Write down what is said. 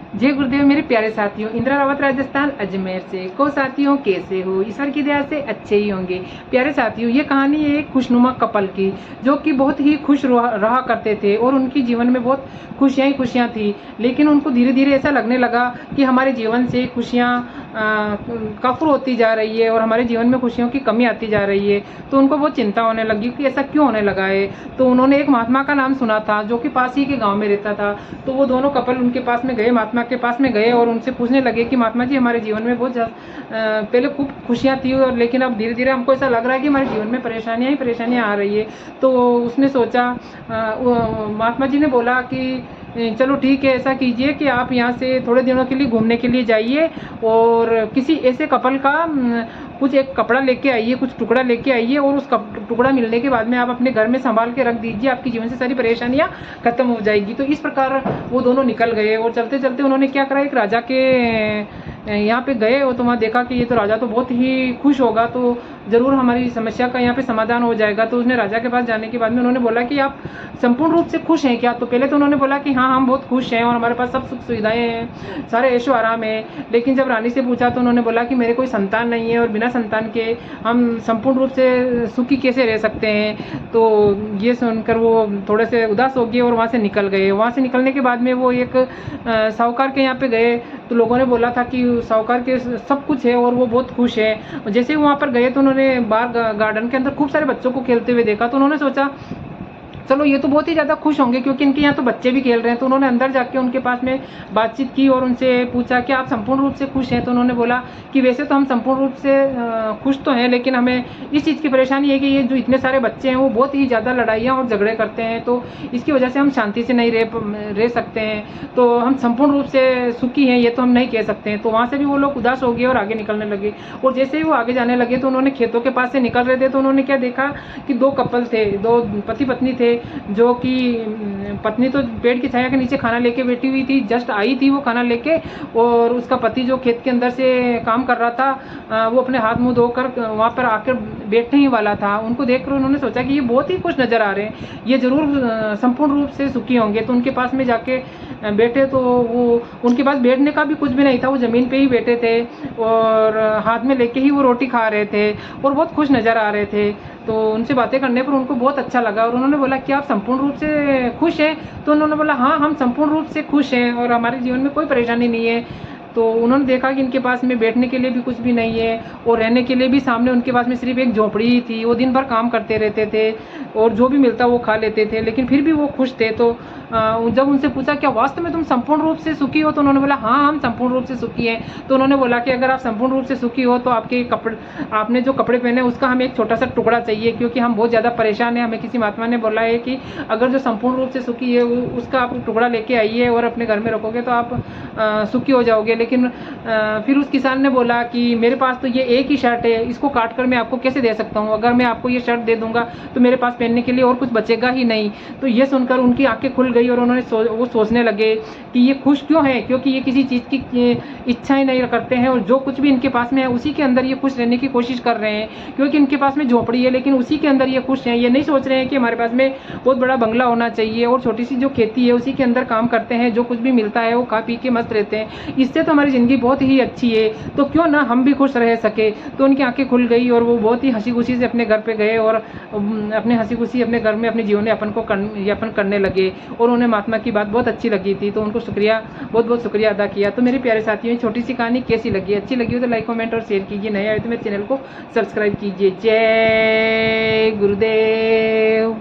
जय गुरुदेव मेरे प्यारे साथियों, इंदिरा रावत राजस्थान अजमेर से। को साथियों कैसे हो? ईश्वर की दया से अच्छे ही होंगे। प्यारे साथियों, ये कहानी है एक खुशनुमा कपल की, जो कि बहुत ही खुश रहा करते थे और उनकी जीवन में बहुत खुशियाँ ही खुशियाँ थी। लेकिन उनको धीरे धीरे ऐसा लगने लगा कि हमारे जीवन से खुशियाँ कफर होती जा रही है और हमारे जीवन में खुशियों की कमी आती जा रही है। तो उनको बहुत चिंता होने लगी कि ऐसा क्यों होने लगा है। तो उन्होंने एक महात्मा का नाम सुना था, जो कि पास ही के गाँव में रहता था। तो वो दोनों कपल उनके पास में गए, महात्मा के पास में गए और उनसे पूछने लगे कि महात्मा जी, हमारे जीवन में बहुत पहले खूब खुशियाँ थी और लेकिन अब धीरे धीरे हमको ऐसा लग रहा है कि हमारे जीवन में परेशानियाँ ही परेशानियाँ आ रही है। तो उसने सोचा, महात्मा जी ने बोला कि चलो ठीक है, ऐसा कीजिए कि आप यहाँ से थोड़े दिनों के लिए घूमने के लिए जाइए और किसी ऐसे कपल का कुछ एक कपड़ा लेके आइए, कुछ टुकड़ा लेके आइए और उस टुकड़ा मिलने के बाद में आप अपने घर में संभाल के रख दीजिए, आपकी जीवन से सारी परेशानियाँ खत्म हो जाएगी। तो इस प्रकार वो दोनों निकल गए और चलते चलते उन्होंने क्या करा, एक राजा के यहाँ पे गए और तो वहाँ देखा कि ये तो राजा तो बहुत ही खुश होगा, तो ज़रूर हमारी समस्या का यहाँ पे समाधान हो जाएगा। तो उसने राजा के पास जाने के बाद में उन्होंने बोला कि आप संपूर्ण रूप से खुश हैं क्या? तो पहले तो उन्होंने बोला कि हाँ, हम बहुत खुश हैं और हमारे पास सब सुख सुविधाएं हैं, सारे ऐशो आराम है। लेकिन जब रानी से पूछा तो उन्होंने बोला कि मेरे कोई संतान नहीं है और बिना संतान के हम संपूर्ण रूप से सुखी कैसे रह सकते हैं। तो ये सुनकर वो थोड़े से उदास हो गए और वहाँ से निकल गए। वहाँ से निकलने के बाद में वो एक साहूकार के यहाँ पे गए। तो लोगों ने बोला था कि साहूकार के सब कुछ है और वो बहुत खुश है। जैसे ही वहाँ पर गए तो उन्होंने बाहर गार्डन के अंदर खूब सारे बच्चों को खेलते हुए देखा। तो उन्होंने सोचा, चलो ये तो बहुत ही ज़्यादा खुश होंगे क्योंकि इनके यहाँ तो बच्चे भी खेल रहे हैं। तो उन्होंने अंदर जाके उनके पास में बातचीत की और उनसे पूछा कि आप संपूर्ण रूप से खुश हैं? तो उन्होंने बोला कि वैसे तो हम संपूर्ण रूप से खुश तो हैं, लेकिन हमें इस चीज़ की परेशानी है कि ये जो इतने सारे बच्चे हैं वो बहुत ही ज़्यादा लड़ाइयाँ और झगड़े करते हैं, तो इसकी वजह से हम शांति से नहीं रह सकते हैं। तो हम संपूर्ण रूप से सुखी हैं ये तो हम नहीं कह सकते हैं। तो वहाँ से भी वो लोग उदास हो गए और आगे निकलने लगे। और जैसे ही वो आगे जाने लगे तो उन्होंने खेतों के पास से निकल रहे थे तो उन्होंने क्या देखा कि दो कपल थे, दो पति पत्नी थे, जो कि पत्नी तो पेड़ की छाया के नीचे खाना लेके बैठी हुई थी, जस्ट आई थी वो खाना लेके, और उसका पति जो खेत के अंदर से काम कर रहा था वो अपने हाथ मुंह धोकर वहाँ पर आकर बैठने ही वाला था। उनको देखकर उन्होंने सोचा कि ये बहुत ही खुश नज़र आ रहे हैं, ये ज़रूर संपूर्ण रूप से सुखी होंगे। तो उनके पास में जाके बैठे तो वो उनके पास बैठने का भी कुछ भी नहीं था, वो ज़मीन पे ही बैठे थे और हाथ में लेके ही वो रोटी खा रहे थे और बहुत खुश नज़र आ रहे थे। तो उनसे बातें करने पर उनको बहुत अच्छा लगा और उन्होंने बोला कि आप संपूर्ण रूप से खुश हैं? तो उन्होंने बोला हाँ, हम संपूर्ण रूप से खुश हैं और हमारे जीवन में कोई परेशानी नहीं है। तो उन्होंने देखा कि इनके पास में बैठने के लिए भी कुछ भी नहीं है और रहने के लिए भी सामने उनके पास में सिर्फ एक झोपड़ी ही थी। वो दिन भर काम करते रहते थे और जो भी मिलता वो खा लेते थे, लेकिन फिर भी वो खुश थे। तो जब उनसे पूछा क्या वास्तव में तुम संपूर्ण रूप से सुखी हो? तो उन्होंने बोला हाँ, हम संपूर्ण रूप से सुखी हैं। तो उन्होंने बोला कि अगर आप संपूर्ण रूप से सुखी हो तो आपके कपड़े, आपने जो कपड़े पहने उसका हमें एक छोटा सा टुकड़ा चाहिए, क्योंकि हम बहुत ज़्यादा परेशान हैं। हमें किसी महात्मा ने बोला है कि अगर जो संपूर्ण रूप से सुखी है उसका आप टुकड़ा लेके आइए और अपने घर में रखोगे तो आप सुखी हो जाओगे। लेकिन फिर उस किसान ने बोला कि मेरे पास तो ये एक ही शर्ट है, इसको काट कर मैं आपको कैसे दे सकता हूँ? अगर मैं आपको ये शर्ट दे दूंगा तो मेरे पास पहनने के लिए और कुछ बचेगा ही नहीं। तो ये सुनकर उनकी आंखें खुल गई और उन्होंने वो सोचने लगे कि ये खुश क्यों है, क्योंकि ये किसी चीज़ की इच्छा ही नहीं करते हैं और जो कुछ भी इनके पास में है उसी के अंदर ये खुश रहने की कोशिश कर रहे हैं। क्योंकि इनके पास में झोपड़ी है लेकिन उसी के अंदर ये खुश हैं। ये नहीं सोच रहे हैं कि हमारे पास में बहुत बड़ा बंगला होना चाहिए और छोटी सी जो खेती है उसी के अंदर काम करते हैं, जो कुछ भी मिलता है वो खा पी के मस्त रहते हैं। इससे तो हमारी ज़िंदगी बहुत ही अच्छी है, तो क्यों ना हम भी खुश रह सके। तो उनकी आंखें खुल गई और वो बहुत ही हंसी खुशी से अपने घर पे गए और अपने हंसी खुशी अपने घर में अपने जीवन यापन करने लगे। और उन्हें महात्मा की बात बहुत अच्छी लगी थी, तो उनको बहुत बहुत शुक्रिया अदा किया। तो मेरे प्यारे साथियों, छोटी सी कहानी कैसी लगी? अच्छी लगी हो तो लाइक कमेंट और शेयर कीजिए। नए आए तो मेरे चैनल को सब्सक्राइब कीजिए। जय गुरुदेव।